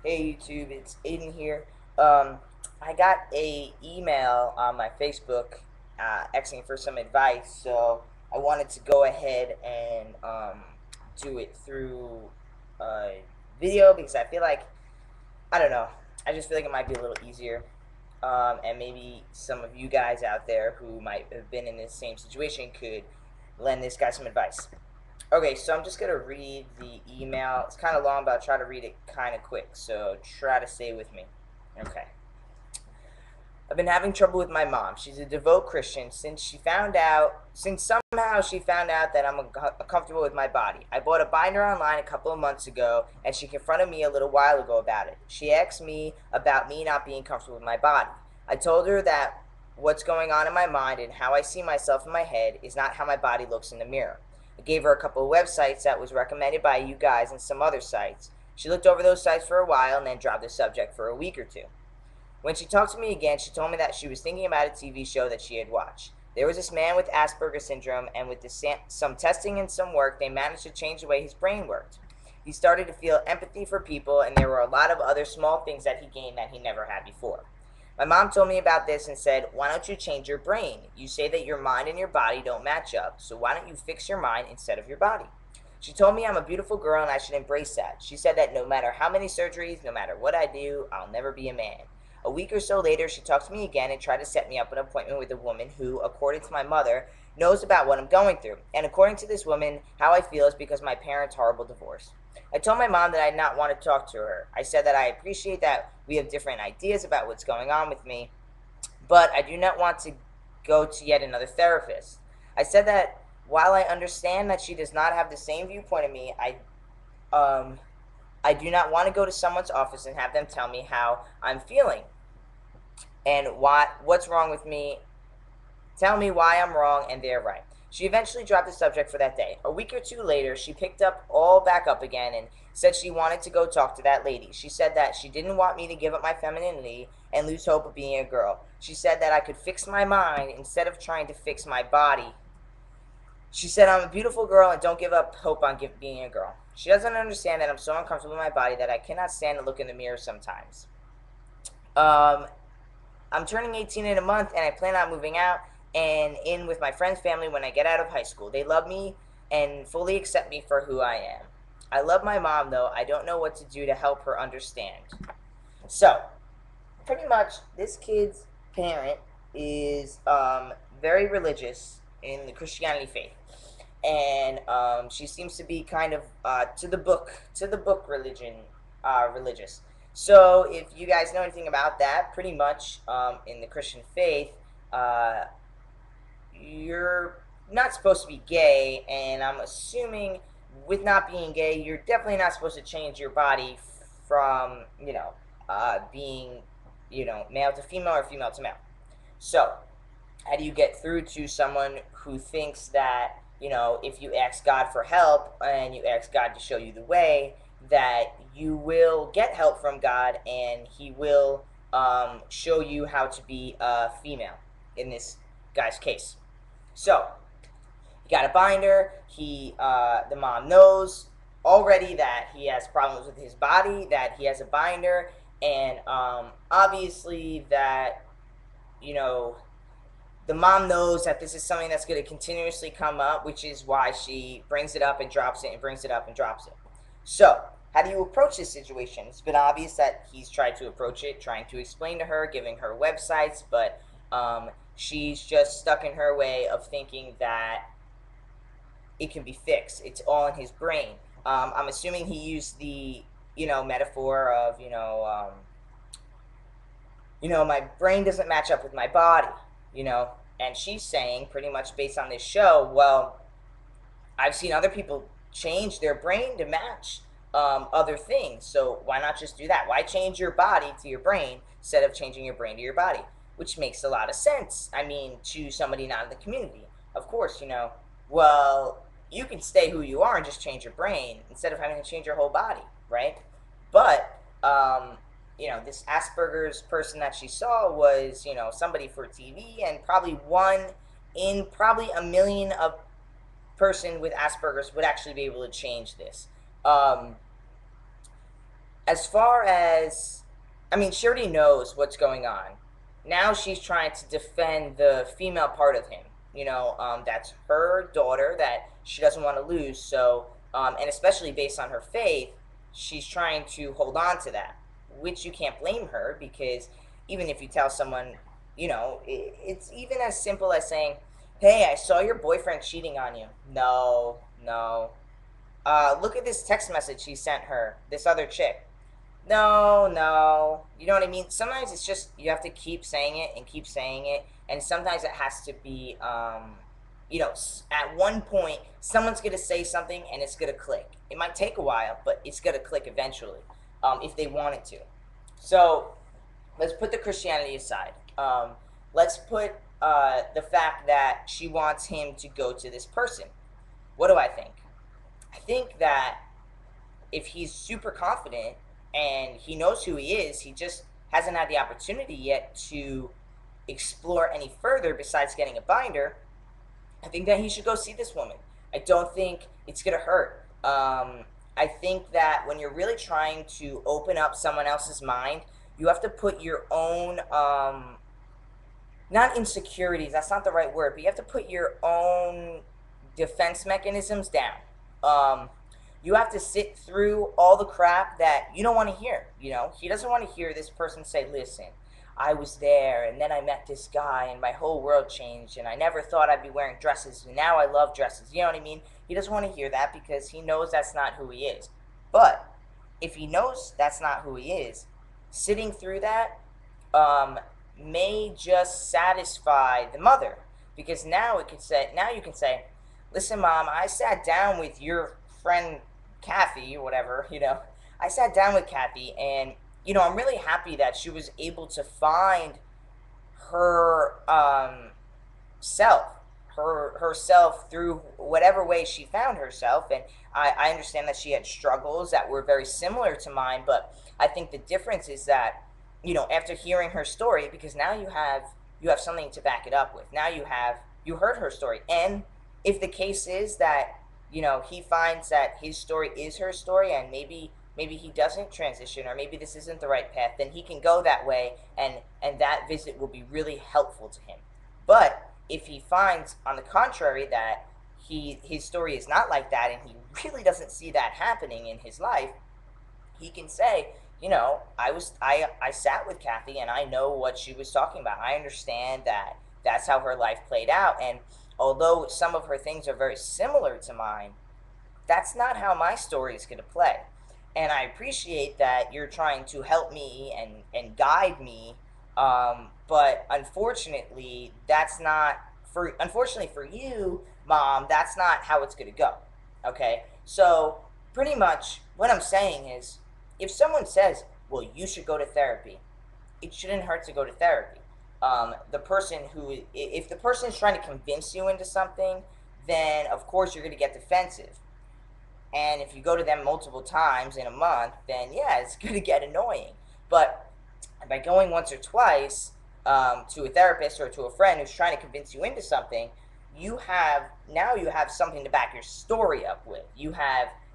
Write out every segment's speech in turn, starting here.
Hey YouTube, it's Aiden here. Um, I got a email on my Facebook asking for some advice, so I wanted to go ahead and do it through video because I feel like I don't know. I just feel like it might be a little easier, and maybe some of you guys out there who might have been in this same situation could lend this guy some advice. Okay, so I'm just gonna read the email. It's kind of long, but I'll try to read it kind of quick. So try to stay with me. Okay. I've been having trouble with my mom. She's a devout Christian. Since somehow she found out that I'm uncomfortable with my body. I bought a binder online a couple of months ago, and she confronted me a little while ago about it. She asked me about me not being comfortable with my body. I told her that what's going on in my mind and how I see myself in my head is not how my body looks in the mirror. I gave her a couple of websites that was recommended by you guys and some other sites. She looked over those sites for a while and then dropped the subject for a week or two. When she talked to me again, she told me that she was thinking about a TV show that she had watched. There was this man with Asperger's syndrome, and with some testing and some work, they managed to change the way his brain worked. He started to feel empathy for people, and there were a lot of other small things that he gained that he never had before. My mom told me about this and said, "Why don't you change your brain? You say that your mind and your body don't match up, so why don't you fix your mind instead of your body?" She told me I'm a beautiful girl and I should embrace that. She said that no matter how many surgeries, no matter what I do, I'll never be a man. A week or so later, she talked to me again and tried to set me up an appointment with a woman who, according to my mother, knows about what I'm going through. And according to this woman, how I feel is because my parents' horrible divorce. I told my mom that I did not want to talk to her. I said that I appreciate that we have different ideas about what's going on with me, but I do not want to go to yet another therapist. I said that while I understand that she does not have the same viewpoint of me, um, I do not want to go to someone's office and have them tell me how I'm feeling and what's wrong with me, tell me why I'm wrong and they're right. She eventually dropped the subject for that day. A week or two later, she picked up all back up again and said she wanted to go talk to that lady. She said that she didn't want me to give up my femininity and lose hope of being a girl. She said that I could fix my mind instead of trying to fix my body. She said I'm a beautiful girl and don't give up hope on being a girl. She doesn't understand that I'm so uncomfortable in my body that I cannot stand to look in the mirror sometimes. Um, I'm turning 18 in a month, and I plan on moving out and in with my friend's family when I get out of high school. They love me and fully accept me for who I am. I love my mom, though. I don't know what to do to help her understand. So, pretty much, this kid's parent is very religious in the Christianity faith, and she seems to be kind of to the book religious. So if you guys know anything about that, pretty much in the Christian faith, uh, you're not supposed to be gay, and I'm assuming with not being gay, you're definitely not supposed to change your body from being male to female or female to male. So how do you get through to someone who thinks that if you ask God for help and you ask God to show you the way, that you will get help from God and He will show you how to be a female in this guy's case. So he got a binder. The mom knows already that he has problems with his body, that he has a binder, and obviously that you know the mom knows that this is something that's going to continuously come up, which is why she brings it up and drops it and brings it up and drops it. So, how do you approach this situation? It's been obvious that he's tried to approach it, trying to explain to her, giving her websites, but she's just stuck in her way of thinking that it can be fixed. It's all in his brain. I'm assuming he used the metaphor of my brain doesn't match up with my body, you know. And she's saying, pretty much based on this show, well, I've seen other people change their brain to match other things. So why not just do that? Why change your body to your brain instead of changing your brain to your body? Which makes a lot of sense. I mean, to somebody not in the community. Of course, well, you can stay who you are and just change your brain instead of having to change your whole body, right? But this Asperger's person that she saw was, somebody for TV and probably one in probably a million of person with Asperger's would actually be able to change this. Um, as far as, I mean, she already knows what's going on. Now she's trying to defend the female part of him. That's her daughter that she doesn't want to lose. So, and especially based on her faith, she's trying to hold on to that, which you can't blame her because even if you tell someone, it's even as simple as saying, "Hey, I saw your boyfriend cheating on you." No, no. Look at this text message he sent her, this other chick. No, no. You know what I mean? Sometimes it's just you have to keep saying it and keep saying it, and sometimes it has to be, at one point, someone's gonna say something and it's gonna click. It might take a while, but it's gonna click eventually, if they want it to. So let's put the Christianity aside. Let's put the fact that she wants him to go to this person. What do I think? I think that if he's super confident and he knows who he is, he just hasn't had the opportunity yet to explore any further besides getting a binder. I think that he should go see this woman. I don't think it's gonna hurt. I think that when you're really trying to open up someone else's mind, you have to put your own, not insecurities, that's not the right word, but you have to put your own defense mechanisms down. Um, you have to sit through all the crap that you don't want to hear. He doesn't want to hear this person say, "Listen, I was there and then I met this guy and my whole world changed and I never thought I'd be wearing dresses and now I love dresses." You know what I mean? He doesn't want to hear that because he knows that's not who he is. But if he knows that's not who he is, sitting through that, um, may just satisfy the mother because now you can say, "Listen, mom, I sat down with your friend Kathy or whatever, I sat down with Kathy and I'm really happy that she was able to find her self, herself through whatever way she found herself. And I understand that she had struggles that were very similar to mine, but I think the difference is that, after hearing her story, because now you have something to back it up with. Now you heard her story. And if the case is that, he finds that his story is her story and maybe he doesn't transition or maybe this isn't the right path, then he can go that way and that visit will be really helpful to him. But if he finds on the contrary that his story is not like that and he really doesn't see that happening in his life, he can say, I sat with Kathy and I know what she was talking about. I understand that that's how her life played out, and although some of her things are very similar to mine, that's not how my story is going to play. And I appreciate that you're trying to help me and guide me, but unfortunately for you, mom, that's not how it's going to go. Okay, so pretty much what I'm saying is, if someone says, "Well, you should go to therapy," it shouldn't hurt to go to therapy. If the person is trying to convince you into something, then of course you're going to get defensive. And if you go to them multiple times in a month, then yeah, it's going to get annoying. But by going once or twice, to a therapist or to a friend who's trying to convince you into something, you have something to back your story up with.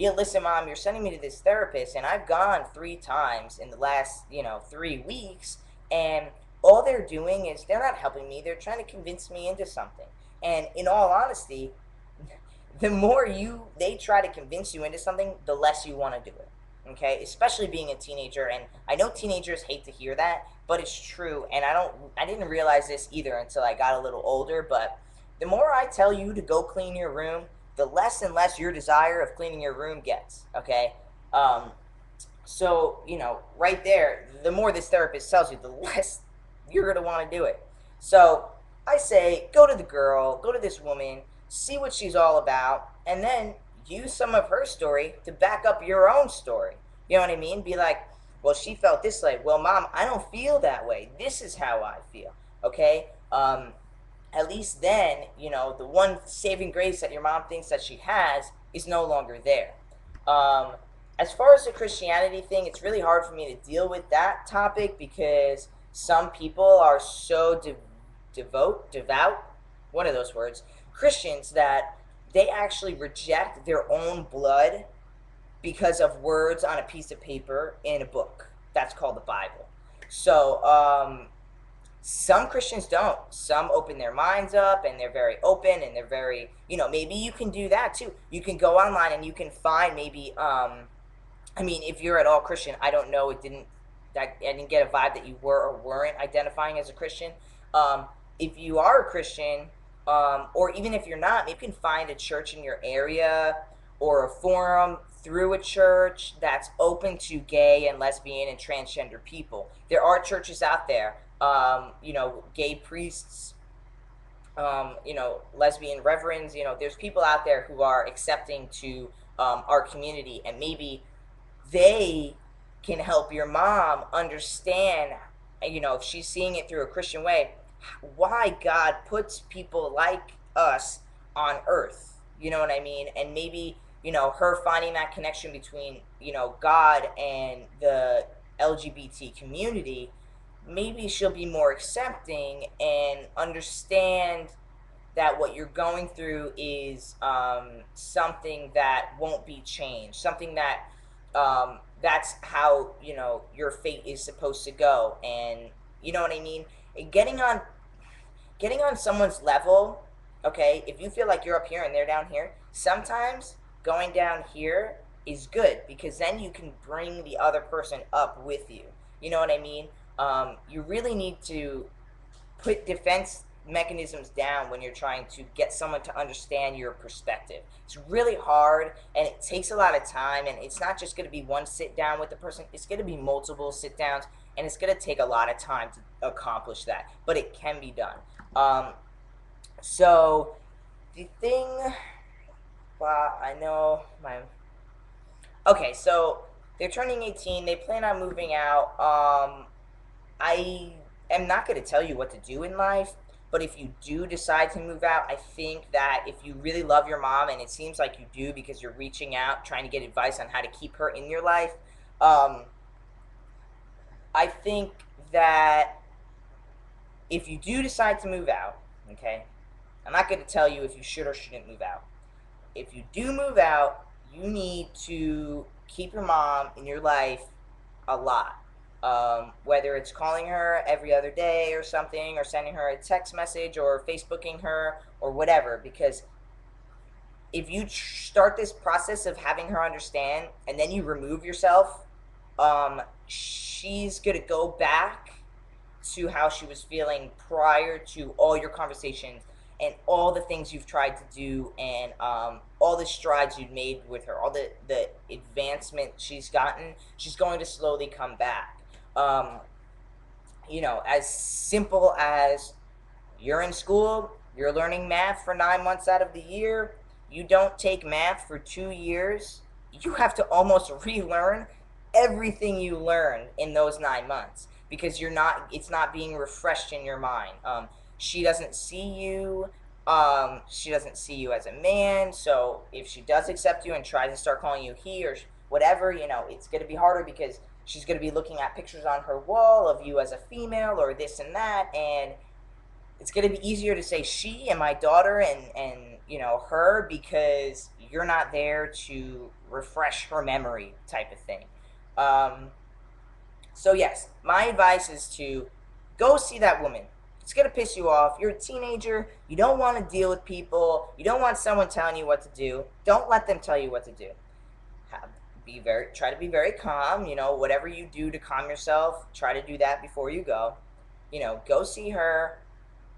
Yeah, listen, mom, you're sending me to this therapist, and I've gone 3 times in the last 3 weeks, and all they're doing is they're not helping me. They're trying to convince me into something. And in all honesty, the more they try to convince you into something, the less you want to do it. Okay, especially being a teenager, and I know teenagers hate to hear that, but it's true. And I didn't realize this either until I got a little older. But the more I tell you to go clean your room, the less and less your desire of cleaning your room gets. Okay, so right there, the more this therapist tells you, the less you're gonna want to do it. So I say, go to the girl, go to this woman, see what she's all about, and then use some of her story to back up your own story. You know what I mean? Be like, "Well, she felt this way. Well, mom, I don't feel that way. This is how I feel." Okay? At least then, the one saving grace that your mom thinks that she has is no longer there. Um, as far as the Christianity thing, it's really hard for me to deal with that topic because some people are so devout, one of those words, Christians, that they actually reject their own blood because of words on a piece of paper in a book. That's called the Bible. So some Christians don't. Some open their minds up and they're very open and they're very, maybe you can do that too. You can go online and you can find maybe, I mean, if you're at all Christian, I don't know. I didn't get a vibe that you were or weren't identifying as a Christian. If you are a Christian, or even if you're not, maybe you can find a church in your area or a forum through a church that's open to gay and lesbian and transgender people. There are churches out there, gay priests, lesbian reverends. There's people out there who are accepting to our community, and maybe they can help your mom understand, if she's seeing it through a Christian way, why God puts people like us on earth. You know what I mean? And maybe, her finding that connection between, God and the LGBT community, maybe she'll be more accepting and understand that what you're going through is something that won't be changed, something that that's how your fate is supposed to go. And you know what I mean. And getting on someone's level, okay, if you feel like you're up here and they're down here, sometimes going down here is good, because then you can bring the other person up with you. You know what I mean. You really need to put defense mechanisms down when you're trying to get someone to understand your perspective. It's really hard and it takes a lot of time, and it's not just going to be one sit down with the person, it's going to be multiple sit downs, and it's going to take a lot of time to accomplish that, but it can be done. So the thing, well, I know my, okay, so they're turning 18, they plan on moving out. I am not going to tell you what to do in life, but if you do decide to move out, I think that if you really love your mom, and it seems like you do because you're reaching out, trying to get advice on how to keep her in your life, I think that if you do decide to move out, okay, I'm not going to tell you if you should or shouldn't move out. If you do move out, you need to keep your mom in your life a lot. Whether it's calling her every other day or something, or sending her a text message, or Facebooking her, or whatever, because if you start this process of having her understand and then you remove yourself, she's going to go back to how she was feeling prior to all your conversations and all the things you've tried to do, and all the strides you've made with her, all the advancement she's gotten. She's going to slowly come back. As simple as you're in school, you're learning math for 9 months out of the year, you don't take math for 2 years, you have to almost relearn everything you learned in those 9 months, because it's not being refreshed in your mind. She doesn't see you. She doesn't see you as a man. So if she does accept you and tries to start calling you he or whatever, it's going to be harder, because she's going to be looking at pictures on her wall of you as a female or this and that. And it's going to be easier to say she and my daughter and her, because you're not there to refresh her memory, type of thing. So yes, my advice is to go see that woman. It's going to piss you off. You're a teenager. You don't want to deal with people. You don't want someone telling you what to do. Don't let them tell you what to do. Try to be very calm. Whatever you do to calm yourself, try to do that before you go. Go see her.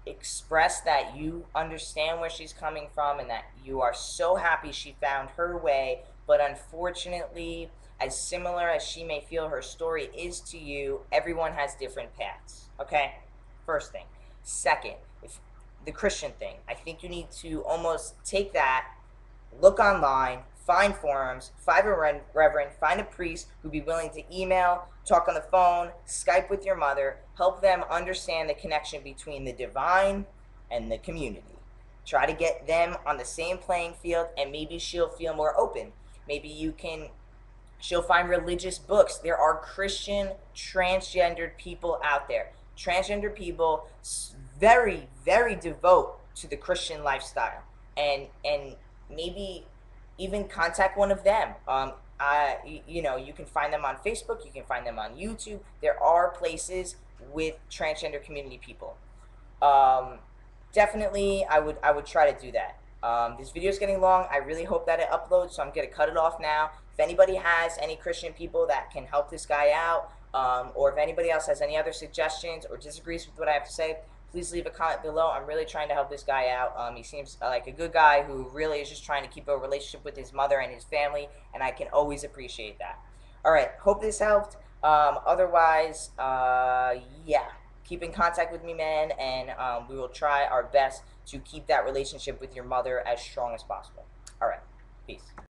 Express that you understand where she's coming from and that you are so happy she found her way. But unfortunately, as similar as she may feel her story is to you, everyone has different paths. Okay? First thing. Second, if the Christian thing, I think you need to almost take that, look online, find forums, find a reverend, find a priest who'd be willing to email, talk on the phone, Skype with your mother, help them understand the connection between the divine and the community. Try to get them on the same playing field, and maybe she'll feel more open. Maybe she'll find religious books. There are Christian transgendered people out there. Transgender people, very, very devout to the Christian lifestyle. And maybe even contact one of them. you know, you can find them on Facebook, you can find them on YouTube. There are places with transgender community people. um, Definitely I would try to do that. This video is getting long. I really hope that it uploads, so I'm gonna cut it off now. If anybody has any Christian people that can help this guy out, or if anybody else has any other suggestions or disagrees with what I have to say, please leave a comment below. I'm really trying to help this guy out. He seems like a good guy who really is just trying to keep a relationship with his mother and his family, and I can always appreciate that. All right, hope this helped. Otherwise, yeah, keep in contact with me, man, and we will try our best to keep that relationship with your mother as strong as possible. All right, peace.